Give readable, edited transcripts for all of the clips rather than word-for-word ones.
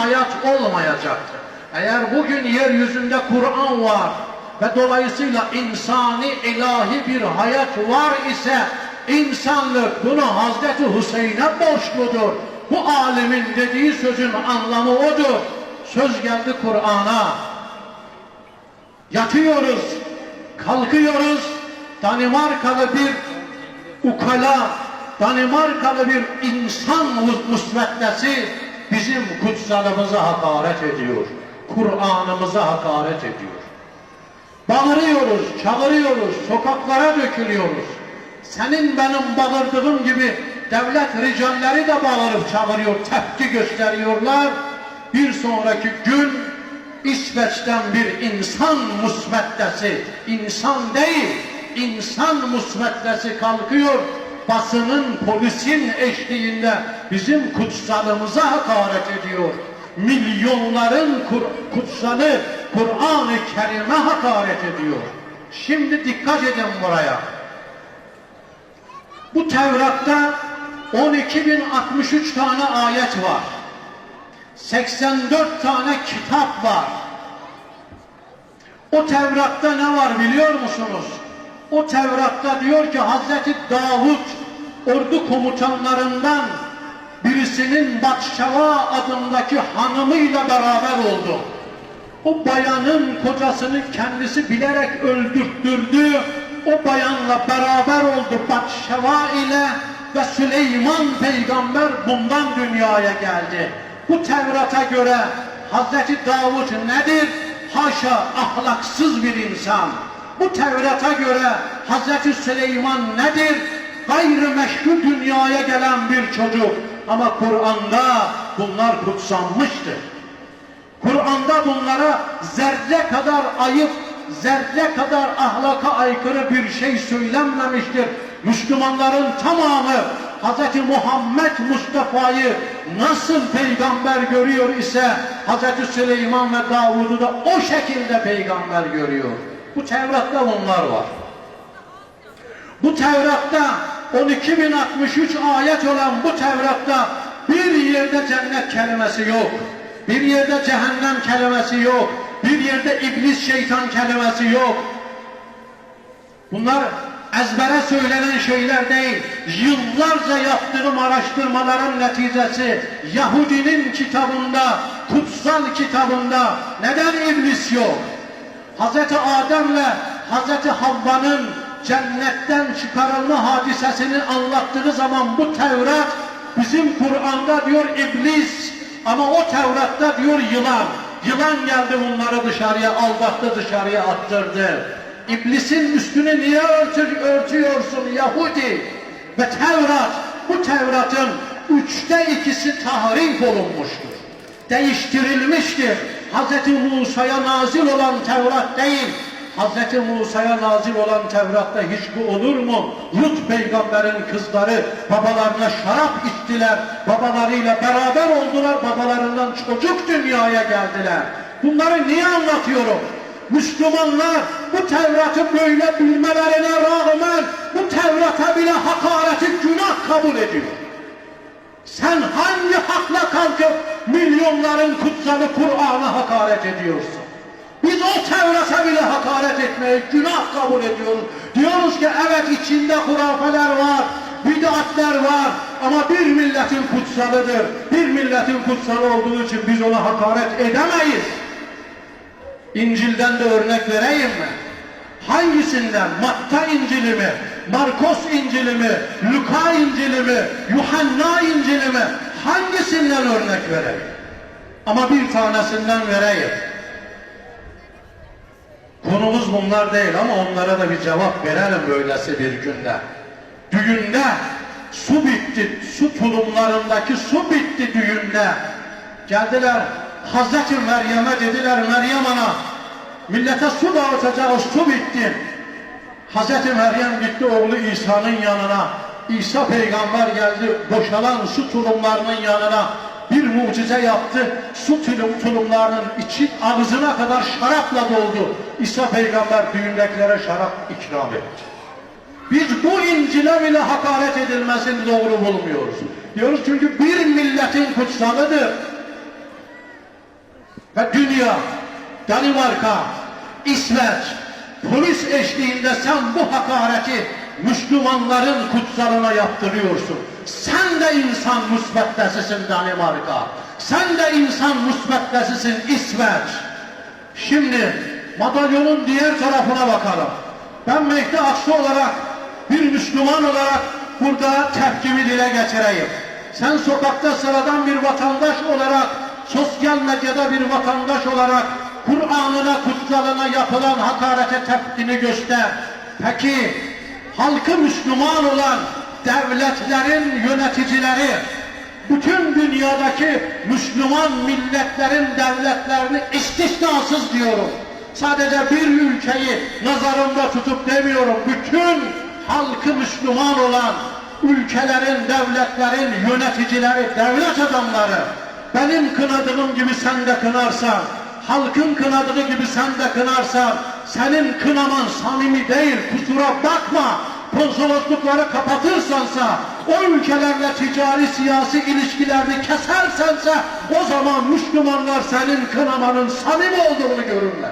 hayat olmayacaktı. Eğer bugün yeryüzünde Kur'an var ve dolayısıyla insani ilahi bir hayat var ise insanlık bunu Hazreti Hüseyin'e borçludur. Bu alimin dediği sözün anlamı odur. Söz geldi Kur'an'a. Yatıyoruz, kalkıyoruz. Danimarkalı bir ukala, Danimarkalı bir insan musveddesi bizim kutsalımıza hakaret ediyor. Kur'an'ımıza hakaret ediyor. Bağırıyoruz, çağırıyoruz, sokaklara dökülüyoruz. Senin benim bağırdığım gibi devlet ricalleri de bağırıp çağırıyor, tepki gösteriyorlar. Bir sonraki gün İsveç'ten bir insan musveddesi, insan değil, insan musveddesi kalkıyor, basının, polisin eşliğinde bizim kutsalımıza hakaret ediyor. Milyonların kutsalı Kur'an-ı Kerim'e hakaret ediyor. Şimdi dikkat edin buraya. Bu Tevrat'ta 12.063 tane ayet var. 84 tane kitap var. O Tevrat'ta ne var biliyor musunuz? O Tevrat'ta diyor ki Hazreti Davud ordu komutanlarından birisinin Batşeva adındaki hanımıyla beraber oldu. O bayanın kocasını kendisi bilerek öldürttürdü. O bayanla beraber oldu Batşeva ile ve Süleyman peygamber bundan dünyaya geldi. Bu Tevrat'a göre Hazreti Davud nedir? Haşa ahlaksız bir insan. Bu Tevrat'a göre Hazreti Süleyman nedir? Gayrimeşru dünyaya gelen bir çocuk. Ama Kur'an'da bunlar kutsanmıştır. Kur'an'da bunlara zerre kadar ayıp, zerre kadar ahlaka aykırı bir şey söylenmemiştir. Müslümanların tamamı Hz. Muhammed Mustafa'yı nasıl peygamber görüyor ise Hz. Süleyman ve Davud'u da o şekilde peygamber görüyor. Bu Tevrat'ta bunlar var. Bu Tevrat'ta 12.063 ayet olan bu Tevrat'ta bir yerde cennet kelimesi yok. Bir yerde cehennem kelimesi yok. Bir yerde iblis şeytan kelimesi yok. Bunlar ezbere söylenen şeyler değil. Yıllarca yaptığım araştırmaların neticesi. Yahudinin kitabında, kutsal kitabında neden iblis yok? Hz. Adem'le Hz. Havva'nın cennetten çıkarılma hadisesini anlattığı zaman bu Tevrat bizim Kur'an'da diyor iblis ama o Tevrat'ta diyor yılan. Yılan geldi bunları dışarıya aldattı, dışarıya attırdı. İblisin üstünü niye örtüyorsun Yahudi? Ve Tevrat, bu Tevrat'ın 2/3 tahrif olunmuştur. Değiştirilmiştir. Hz. Musa'ya nazil olan Tevrat değil. Hz. Musa'ya nazil olan Tevrat'ta hiç bu olur mu? Lut peygamberin kızları babalarına şarap içtiler. Babalarıyla beraber oldular. Babalarından çocuk dünyaya geldiler. Bunları niye anlatıyorum? Müslümanlar bu Tevrat'ı böyle bilmelerine rağmen bu Tevrat'a bile hakareti günah kabul ediyor. Sen hangi hakla kalkıp milyonların kutsalı Kur'an'a hakaret ediyorsun? Biz o Tevrat'a bile hakaret etmeyi günah kabul ediyoruz. Diyoruz ki evet içinde hurafeler var, bid'atler var ama bir milletin kutsalıdır. Bir milletin kutsalı olduğu için biz ona hakaret edemeyiz. İncil'den de örnek vereyim mi? Hangisinden? Matta İncil'i mi? Markos İncil'i mi? Luka İncil'i mi? Yuhanna İncil'i mi? Hangisinden örnek vereyim? Ama bir tanesinden vereyim. Konumuz bunlar değil ama onlara da bir cevap verelim böylesi bir günde. Düğünde su bitti, su tulumlarındaki su bitti düğünde. Geldiler Hazreti Meryem'e dediler Meryem ana millete su dağıtacağız, su bitti. Hazreti Meryem gitti oğlu İsa'nın yanına. İsa peygamber geldi boşalan su tulumlarının yanına. Bir mucize yaptı. Su tulumlarının içi ağzına kadar şarapla doldu. İsa peygamber düğündekilere şarap ikram etti. Biz bu İncil'e bile hakaret edilmesini doğru bulmuyoruz. Diyoruz çünkü bir milletin kutsalıdır. ve dünya, Danimarka, İsveç, polis eşliğinde sen bu hakareti Müslümanların kutsalına yaptırıyorsun. Sen de insan müsbeddesisin Danimarka. Sen de insan müsbeddesisin İsveç. Şimdi madalyonun diğer tarafına bakalım. Ben Mehdi Aksu olarak, bir Müslüman olarak burada tepkimi dile getireyim. Sen sokakta sıradan bir vatandaş olarak, sosyal medyada bir vatandaş olarak Kur'an'ına, kutsalına yapılan hakarete tepkini göster. Peki halkı Müslüman olan devletlerin yöneticileri, bütün dünyadaki Müslüman milletlerin devletlerini istisnasız diyorum. Sadece bir ülkeyi nazarımda tutup demiyorum. Bütün halkı Müslüman olan ülkelerin, devletlerin yöneticileri, devlet adamları, benim kınadığım gibi sen de kınarsan, halkın kınadığı gibi sen de kınarsan, senin kınaman samimi değil, kusura bakma. Konsoloslukları kapatırsansa, o ülkelerle ticari siyasi ilişkilerini kesersense, o zaman Müslümanlar senin kınamanın samimi olduğunu görürler.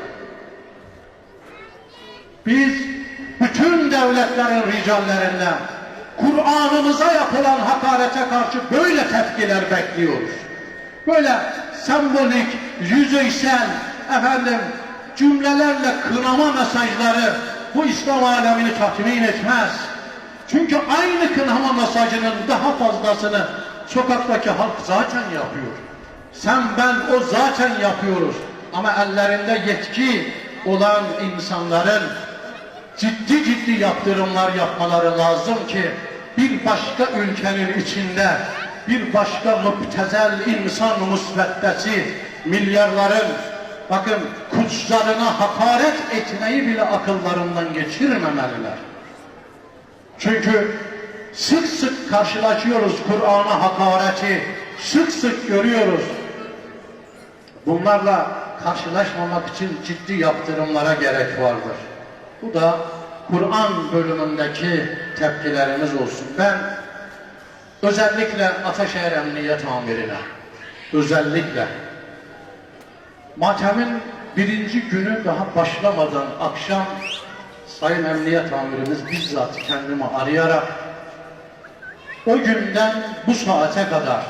Biz bütün devletlerin ricallerinden Kur'an'ımıza yapılan hakarete karşı böyle tepkiler bekliyoruz. Böyle sembolik, yüzeysel, cümlelerle kınama mesajları bu İslam alemini tatmin etmez. Çünkü aynı kınama mesajının daha fazlasını sokaktaki halk zaten yapıyor. Sen, ben, o zaten yapıyoruz. Ama ellerinde yetki olan insanların ciddi yaptırımlar yapmaları lazım ki bir başka ülkenin içinde bir başka müptezel insan müsveddesi milyarların bakın kutsalına hakaret etmeyi bile akıllarından geçirmemeliler. Çünkü sık karşılaşıyoruz Kur'an'a hakareti, sık görüyoruz. Bunlarla karşılaşmamak için ciddi yaptırımlara gerek vardır. Bu da Kur'an bölümündeki tepkilerimiz olsun. Ben özellikle Ataşehir Emniyet Amirine, özellikle matemin birinci günü daha başlamadan akşam Sayın Emniyet Amirimiz bizzat kendimi arayarak o günden bu saate kadar